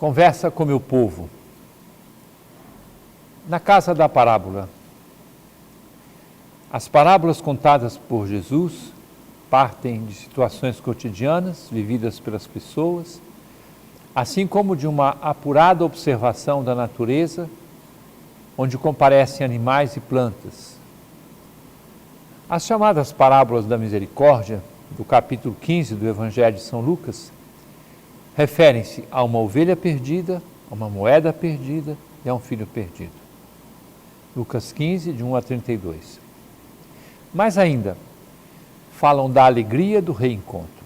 Conversa com meu povo. Na casa da parábola. As parábolas contadas por Jesus partem de situações cotidianas vividas pelas pessoas, assim como de uma apurada observação da natureza, onde comparecem animais e plantas. As chamadas parábolas da misericórdia, do capítulo 15 do Evangelho de São Lucas, referem-se a uma ovelha perdida, a uma moeda perdida e a um filho perdido. Lucas 15, de 1 a 32. Mais ainda, falam da alegria do reencontro.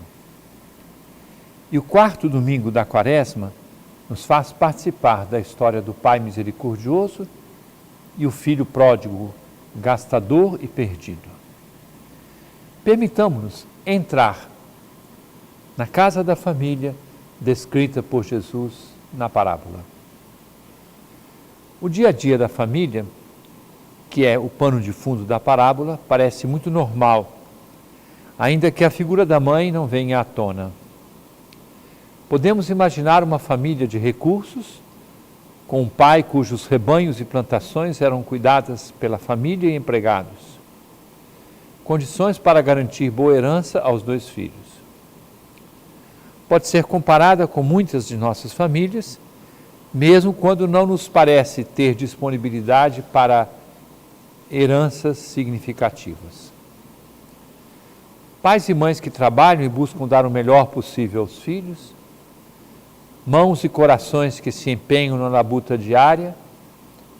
E o quarto domingo da Quaresma nos faz participar da história do Pai misericordioso e o filho pródigo, gastador e perdido. Permitamos-nos entrar na casa da família descrita por Jesus na parábola. O dia a dia da família, que é o pano de fundo da parábola, parece muito normal, ainda que a figura da mãe não venha à tona. Podemos imaginar uma família de recursos, com um pai cujos rebanhos e plantações eram cuidadas pela família e empregados. Condições para garantir boa herança aos 2 filhos. Pode ser comparada com muitas de nossas famílias, mesmo quando não nos parece ter disponibilidade para heranças significativas. Pais e mães que trabalham e buscam dar o melhor possível aos filhos, mãos e corações que se empenham na labuta diária,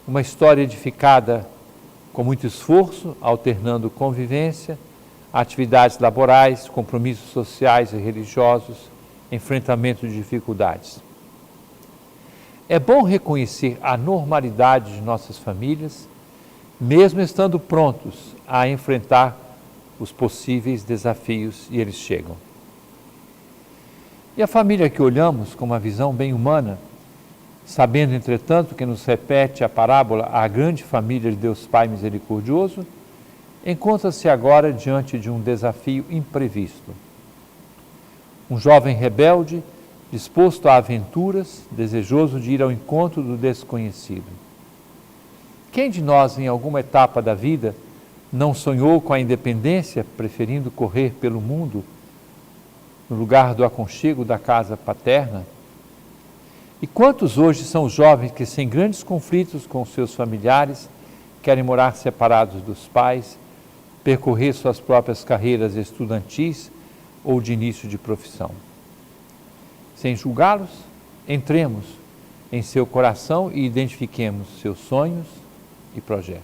uma história edificada com muito esforço, alternando convivência, atividades laborais, compromissos sociais e religiosos, enfrentamento de dificuldades. É bom reconhecer a normalidade de nossas famílias, mesmo estando prontos a enfrentar os possíveis desafios, e eles chegam. E a família que olhamos com uma visão bem humana, sabendo, entretanto, que nos repete a parábola a grande família de Deus Pai misericordioso, encontra-se agora diante de um desafio imprevisto. Um jovem rebelde, disposto a aventuras, desejoso de ir ao encontro do desconhecido. Quem de nós, em alguma etapa da vida, não sonhou com a independência, preferindo correr pelo mundo, no lugar do aconchego da casa paterna? E quantos hoje são os jovens que, sem grandes conflitos com seus familiares, querem morar separados dos pais, percorrer suas próprias carreiras estudantis ou de início de profissão? Sem julgá-los, entremos em seu coração e identifiquemos seus sonhos e projetos.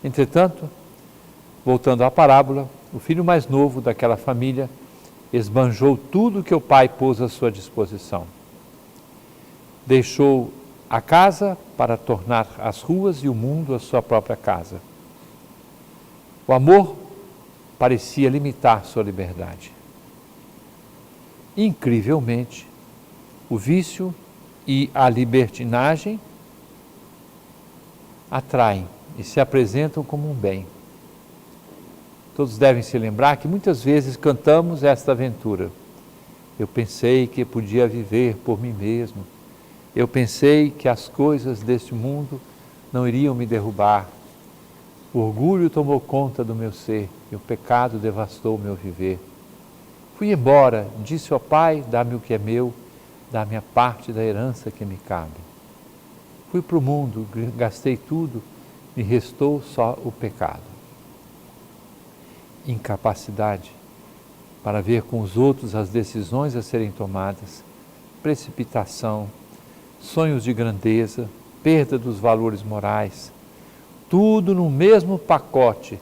Entretanto, voltando à parábola, o filho mais novo daquela família esbanjou tudo que o pai pôs à sua disposição. Deixou a casa para tornar as ruas e o mundo a sua própria casa. O amor parecia limitar sua liberdade. Incrivelmente, o vício e a libertinagem atraem e se apresentam como um bem. Todos devem se lembrar que muitas vezes cantamos esta aventura. Eu pensei que podia viver por mim mesmo. Eu pensei que as coisas deste mundo não iriam me derrubar. O orgulho tomou conta do meu ser e o pecado devastou o meu viver. Fui embora, disse ao Pai, dá-me o que é meu, dá-me a parte da herança que me cabe. Fui para o mundo, gastei tudo, me restou só o pecado. Incapacidade para ver com os outros as decisões a serem tomadas, precipitação, sonhos de grandeza, perda dos valores morais, tudo no mesmo pacote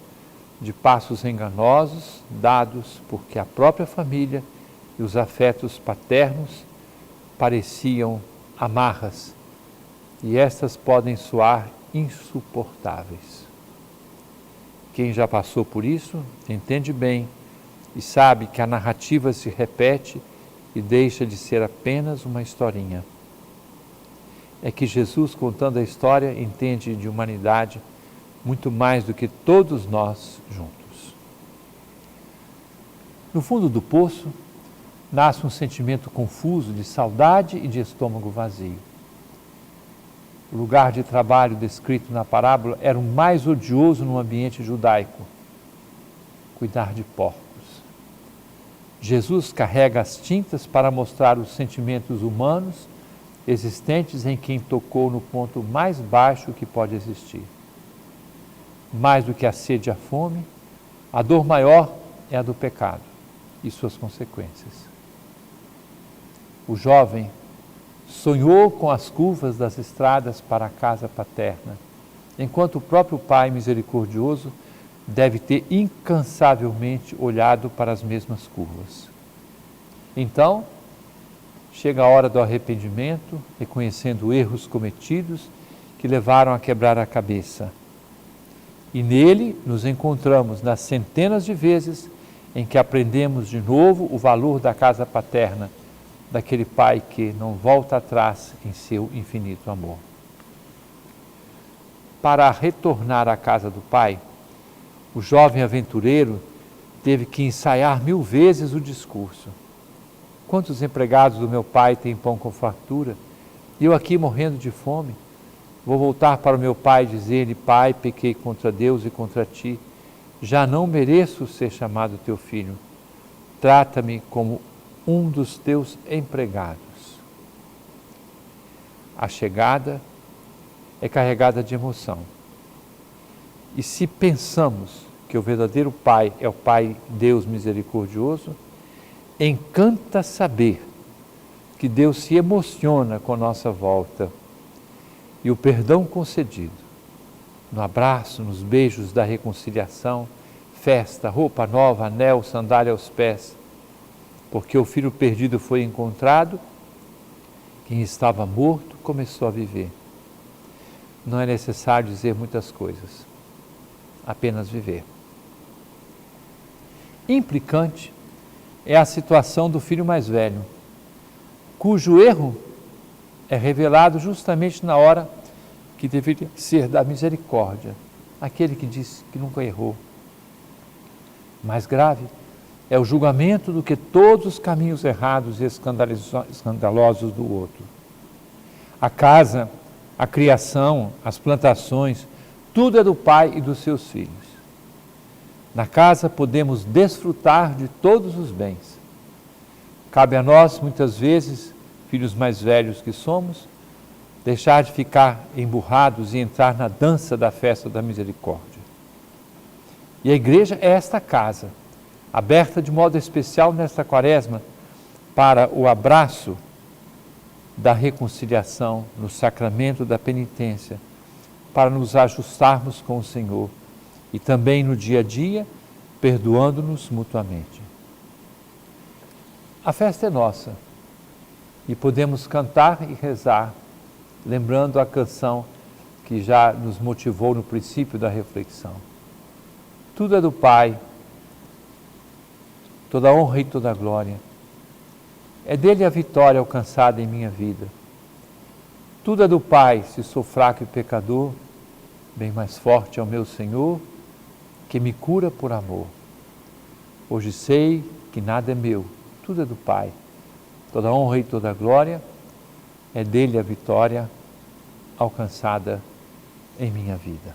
de passos enganosos dados porque a própria família e os afetos paternos pareciam amarras, e estas podem soar insuportáveis. Quem já passou por isso entende bem e sabe que a narrativa se repete e deixa de ser apenas uma historinha. É que Jesus, contando a história, entende de humanidade muito mais do que todos nós juntos. No fundo do poço, nasce um sentimento confuso de saudade e de estômago vazio. O lugar de trabalho descrito na parábola era o mais odioso no ambiente judaico: cuidar de porcos. Jesus carrega as tintas para mostrar os sentimentos humanos existentes em quem tocou no ponto mais baixo que pode existir. Mais do que a sede e a fome, a dor maior é a do pecado e suas consequências. O jovem sonhou com as curvas das estradas para a casa paterna, enquanto o próprio Pai misericordioso deve ter incansavelmente olhado para as mesmas curvas. Então, chega a hora do arrependimento, reconhecendo erros cometidos que levaram a quebrar a cabeça. E nele nos encontramos nas centenas de vezes em que aprendemos de novo o valor da casa paterna, daquele Pai que não volta atrás em seu infinito amor. Para retornar à casa do Pai, o jovem aventureiro teve que ensaiar 1000 vezes o discurso. Quantos empregados do meu pai têm pão com fartura? E eu aqui morrendo de fome? Vou voltar para o meu pai e dizer-lhe: Pai, pequei contra Deus e contra ti. Já não mereço ser chamado teu filho. Trata-me como um dos teus empregados. A chegada é carregada de emoção. E se pensamos que o verdadeiro Pai é o Pai Deus misericordioso, encanta saber que Deus se emociona com a nossa volta e o perdão concedido, no abraço, nos beijos da reconciliação, festa, roupa nova, anel, sandália aos pés, porque o filho perdido foi encontrado, quem estava morto começou a viver. Não é necessário dizer muitas coisas, apenas viver. Implicante é a situação do filho mais velho, cujo erro é revelado justamente na hora que deveria ser da misericórdia, aquele que diz que nunca errou. Mais grave é o julgamento do que todos os caminhos errados e escandalosos do outro. A casa, a criação, as plantações, tudo é do Pai e dos seus filhos. Na casa podemos desfrutar de todos os bens. Cabe a nós, muitas vezes, filhos mais velhos que somos, deixar de ficar emburrados e entrar na dança da festa da misericórdia. E a igreja é esta casa, aberta de modo especial nesta quaresma para o abraço da reconciliação no sacramento da penitência, para nos ajustarmos com o Senhor e também no dia a dia, perdoando-nos mutuamente. A festa é nossa e podemos cantar e rezar, lembrando a canção que já nos motivou no princípio da reflexão. Tudo é do Pai, toda honra e toda glória. É dele a vitória alcançada em minha vida. Tudo é do Pai, se sou fraco e pecador, bem mais forte é o meu Senhor, que me cura por amor. Hoje sei que nada é meu, tudo é do Pai. Toda honra e toda glória, é dele a vitória alcançada em minha vida.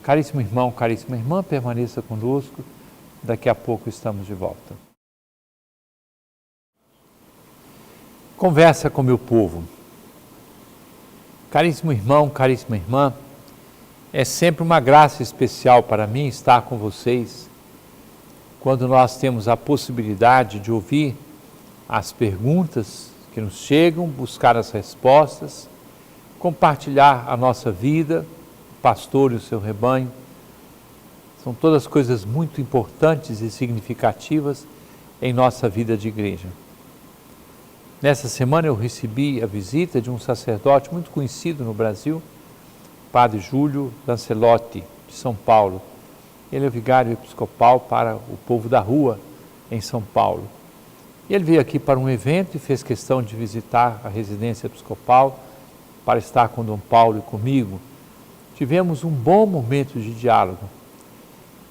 Caríssimo irmão, caríssima irmã, permaneça conosco, daqui a pouco estamos de volta. Conversa com meu povo. Caríssimo irmão, caríssima irmã, é sempre uma graça especial para mim estar com vocês quando nós temos a possibilidade de ouvir as perguntas que nos chegam, buscar as respostas, compartilhar a nossa vida, o pastor e o seu rebanho. São todas coisas muito importantes e significativas em nossa vida de igreja. Nessa semana eu recebi a visita de um sacerdote muito conhecido no Brasil, Padre Júlio Lancelotti, de São Paulo. Ele é vigário episcopal para o povo da rua em São Paulo. E ele veio aqui para um evento e fez questão de visitar a residência episcopal para estar com Dom Paulo e comigo. Tivemos um bom momento de diálogo.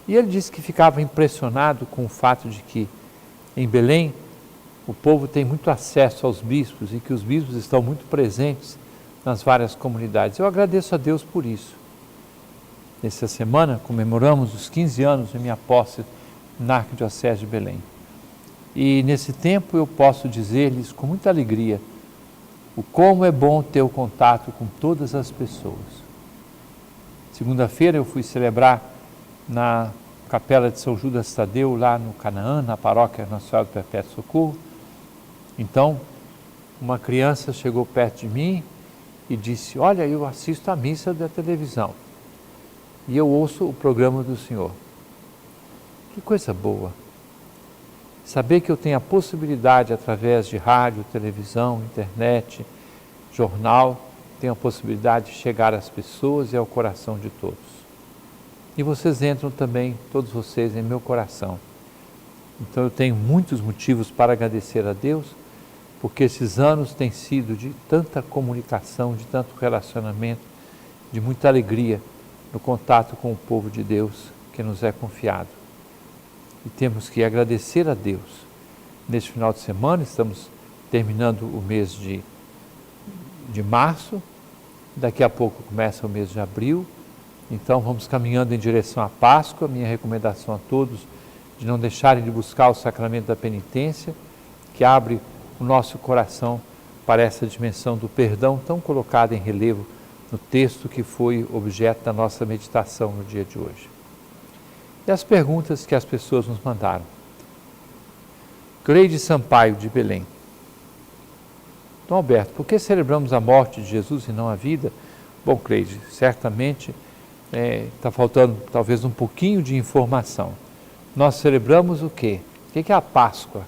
E ele disse que ficava impressionado com o fato de que em Belém, o povo tem muito acesso aos bispos e que os bispos estão muito presentes nas várias comunidades. Eu agradeço a Deus por isso. Nessa semana comemoramos os 15 anos de minha posse na Arquidiocese de Belém. E nesse tempo eu posso dizer-lhes com muita alegria o como é bom ter o contato com todas as pessoas. Segunda-feira eu fui celebrar na Capela de São Judas Tadeu, lá no Canaã, na paróquia Nossa Senhora do Perpétuo Socorro. Então, uma criança chegou perto de mim e disse: olha, eu assisto a missa da televisão e eu ouço o programa do senhor. Que coisa boa! Saber que eu tenho a possibilidade, através de rádio, televisão, internet, jornal, tenho a possibilidade de chegar às pessoas e ao coração de todos. E vocês entram também, todos vocês, em meu coração. Então eu tenho muitos motivos para agradecer a Deus, porque esses anos têm sido de tanta comunicação, de tanto relacionamento, de muita alegria no contato com o povo de Deus que nos é confiado. E temos que agradecer a Deus. Neste final de semana, estamos terminando o mês de março, daqui a pouco começa o mês de abril, então vamos caminhando em direção à Páscoa. Minha recomendação a todos de não deixarem de buscar o sacramento da penitência, que abre o nosso coração para essa dimensão do perdão tão colocada em relevo no texto que foi objeto da nossa meditação no dia de hoje. E as perguntas que as pessoas nos mandaram. Cleide Sampaio, de Belém. Dom Alberto, por que celebramos a morte de Jesus e não a vida? Bom, Cleide, certamente está faltando talvez um pouquinho de informação. Nós celebramos o quê? O que é a Páscoa?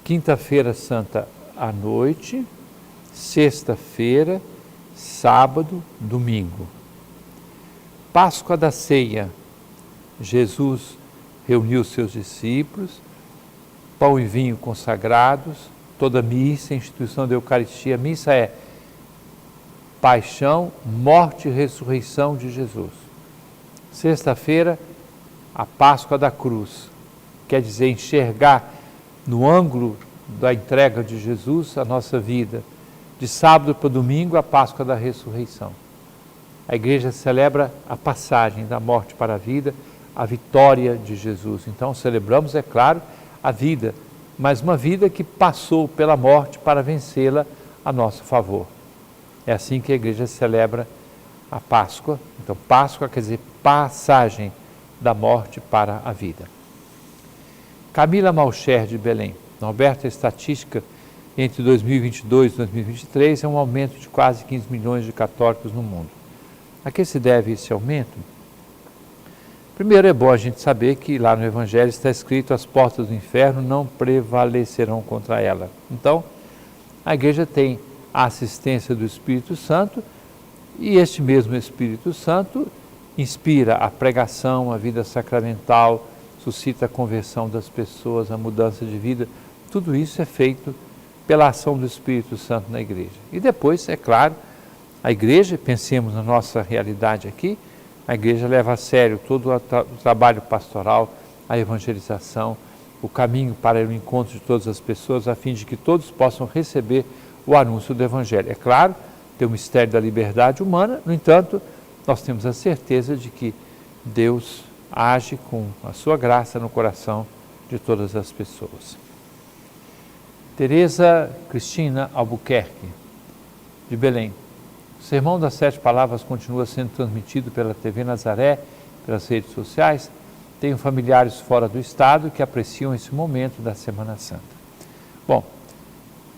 Quinta-feira Santa à noite, sexta-feira, sábado, domingo. Páscoa da Ceia. Jesus reuniu seus discípulos, pão e vinho consagrados, toda missa, instituição da Eucaristia. Missa é paixão, morte e ressurreição de Jesus. Sexta-feira, a Páscoa da cruz, quer dizer, enxergar no ângulo da entrega de Jesus a nossa vida. De sábado para domingo, a Páscoa da ressurreição. A igreja celebra a passagem da morte para a vida, a vitória de Jesus. Então celebramos, é claro, a vida, mas uma vida que passou pela morte para vencê-la a nosso favor. É assim que a igreja celebra a Páscoa. Então Páscoa quer dizer passagem da morte para a vida. Camila Malcher, de Belém. Norberto, a estatística entre 2022 e 2023 é um aumento de quase 15 milhões de católicos no mundo. A que se deve esse aumento? Primeiro, é bom a gente saber que lá no Evangelho está escrito: as portas do inferno não prevalecerão contra ela. Então, a igreja tem a assistência do Espírito Santo e este mesmo Espírito Santo inspira a pregação, a vida sacramental, suscita a conversão das pessoas, a mudança de vida. Tudo isso é feito pela ação do Espírito Santo na igreja. E depois, é claro, a igreja, pensemos na nossa realidade aqui, a igreja leva a sério todo o trabalho pastoral, a evangelização, o caminho para o encontro de todas as pessoas, a fim de que todos possam receber o anúncio do Evangelho. É claro, tem o mistério da liberdade humana, no entanto, nós temos a certeza de que Deus age com a sua graça no coração de todas as pessoas. Tereza Cristina Albuquerque, de Belém. O Sermão das 7 Palavras continua sendo transmitido pela TV Nazaré, pelas redes sociais. Tenho familiares fora do estado que apreciam esse momento da Semana Santa. Bom,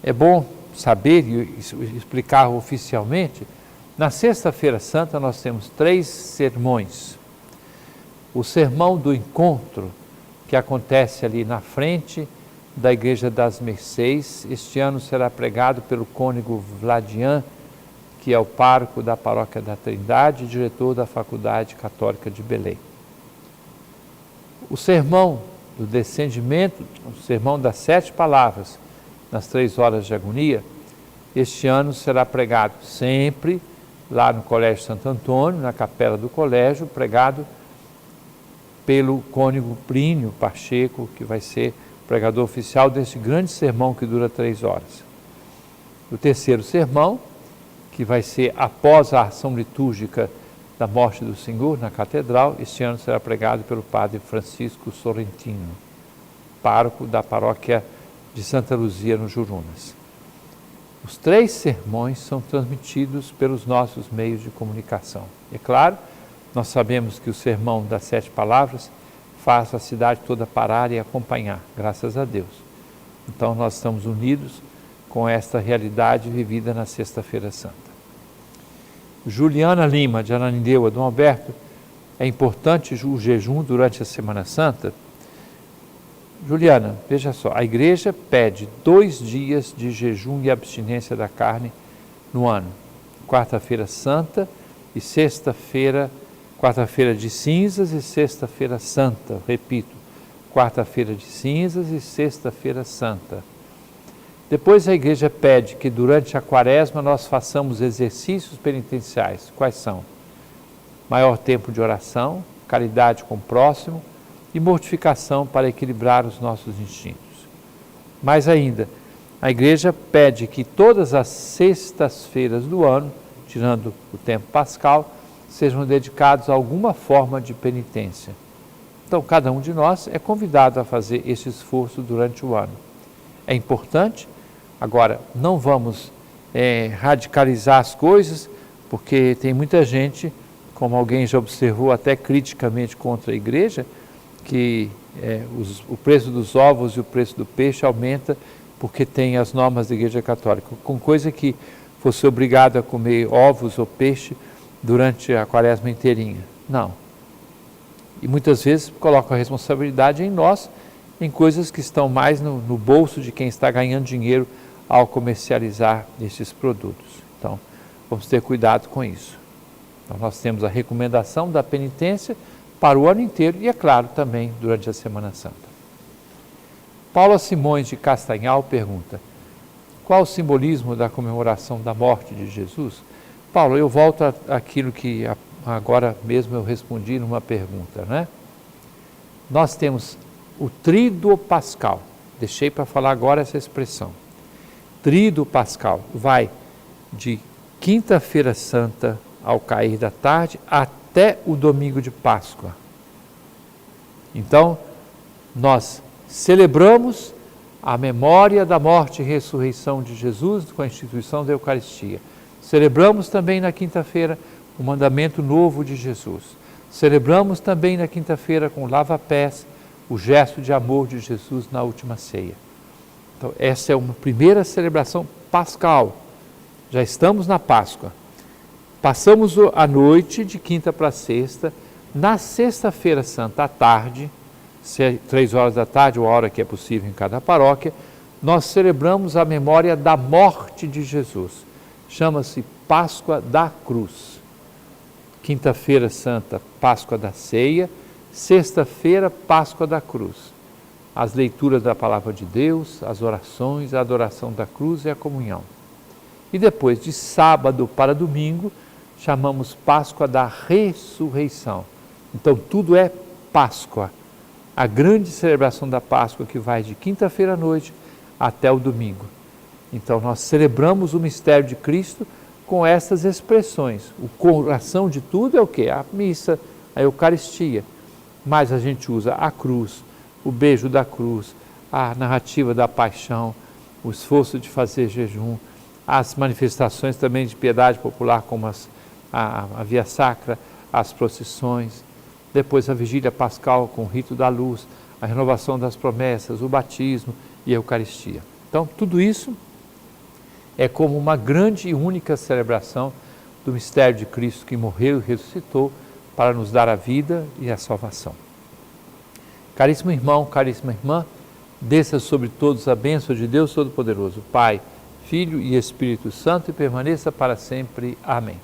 é bom saber e explicar oficialmente. Na Sexta-feira Santa nós temos 3 sermões. O Sermão do Encontro, que acontece ali na frente da Igreja das Mercês, este ano será pregado pelo cônego Vladian, que é o pároco da Paróquia da Trindade e diretor da Faculdade Católica de Belém. O Sermão do Descendimento, o Sermão das 7 Palavras, nas 3 horas de agonia, este ano será pregado sempre lá no Colégio Santo Antônio, na capela do colégio, pregado pelo cônego Plínio Pacheco, que vai ser pregador oficial desse grande sermão que dura 3 horas. O terceiro sermão, que vai ser após a ação litúrgica da morte do Senhor na catedral, este ano será pregado pelo padre Francisco Sorrentino, pároco da paróquia de Santa Luzia, no Jurunas. Os 3 sermões são transmitidos pelos nossos meios de comunicação. É claro, nós sabemos que o sermão das 7 palavras faz a cidade toda parar e acompanhar, graças a Deus. Então nós estamos unidos com esta realidade vivida na Sexta-feira Santa. Juliana Lima, de Ananindeua, Dom Alberto, é importante o jejum durante a Semana Santa? Juliana, veja só, a igreja pede 2 dias de jejum e abstinência da carne no ano. Quarta-feira Santa e sexta-feira, quarta-feira de cinzas e sexta-feira santa. Repito, quarta-feira de cinzas e sexta-feira santa. Depois a igreja pede que durante a quaresma nós façamos exercícios penitenciais. Quais são? Maior tempo de oração, caridade com o próximo e mortificação para equilibrar os nossos instintos. Mais ainda, a igreja pede que todas as sextas-feiras do ano, tirando o tempo pascal, sejam dedicados a alguma forma de penitência. Então, cada um de nós é convidado a fazer esse esforço durante o ano. É importante. Agora, não vamos radicalizar as coisas, porque tem muita gente, como alguém já observou até criticamente contra a igreja, que o preço dos ovos e o preço do peixe aumenta porque tem as normas da Igreja Católica. Com coisa que fosse obrigado a comer ovos ou peixe durante a quaresma inteirinha. Não. E muitas vezes colocam a responsabilidade em nós, em coisas que estão mais no bolso de quem está ganhando dinheiro ao comercializar esses produtos. Então, vamos ter cuidado com isso. Então, nós temos a recomendação da penitência para o ano inteiro e, é claro, também durante a Semana Santa. Paula Simões de Castanhal pergunta: qual o simbolismo da comemoração da morte de Jesus? Paulo, eu volto àquilo que agora mesmo eu respondi numa pergunta, né? Nós temos o Tríduo Pascal, deixei para falar agora essa expressão. Tríduo Pascal vai de quinta-feira santa ao cair da tarde até o domingo de Páscoa. Então, nós celebramos a memória da morte e ressurreição de Jesus com a instituição da Eucaristia. Celebramos também na quinta-feira o mandamento novo de Jesus. Celebramos também na quinta-feira com o lava-pés o gesto de amor de Jesus na última ceia. Então, essa é uma primeira celebração pascal. Já estamos na Páscoa. Passamos a noite de quinta para sexta. Na sexta-feira santa à tarde, 3 horas da tarde, ou a hora que é possível em cada paróquia, nós celebramos a memória da morte de Jesus. Chama-se Páscoa da Cruz. Quinta-feira santa, Páscoa da Ceia. Sexta-feira, Páscoa da Cruz. As leituras da Palavra de Deus, as orações, a adoração da cruz e a comunhão. E depois, de sábado para domingo, chamamos Páscoa da Ressurreição. Então, tudo é Páscoa. A grande celebração da Páscoa que vai de quinta-feira à noite até o domingo. Então, nós celebramos o mistério de Cristo com essas expressões. O coração de tudo é o quê? A missa, a Eucaristia. Mas a gente usa a cruz, o beijo da cruz, a narrativa da paixão, o esforço de fazer jejum, as manifestações também de piedade popular, como a Via Sacra, as procissões, depois a Vigília Pascal com o rito da luz, a renovação das promessas, o batismo e a Eucaristia. Então, tudo isso é como uma grande e única celebração do mistério de Cristo que morreu e ressuscitou para nos dar a vida e a salvação. Caríssimo irmão, caríssima irmã, desça sobre todos a bênção de Deus Todo-Poderoso, Pai, Filho e Espírito Santo, e permaneça para sempre. Amém.